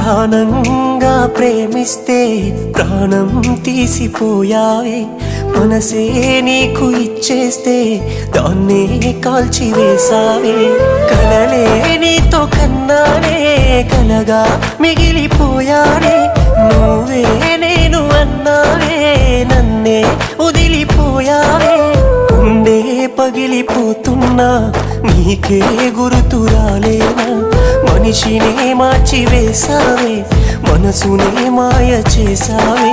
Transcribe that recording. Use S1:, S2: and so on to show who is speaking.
S1: ప్రాణంగా ప్రేమిస్తే ప్రాణం తీసిపోయావే, మనసే నీకు ఇచ్చేస్తే దాన్నే కాల్చివేసావే. కలలే నీతో కన్నానే కలగా మిగిలిపోయానే, నువ్వే నేను అన్నావే నన్నే వదిలిపోయావే. ఉండే పగిలిపోతున్నా నీకే గుర్తు రాలేనా, మనిషినే మార్చివేసావే మనసునే మాయ చేసావే.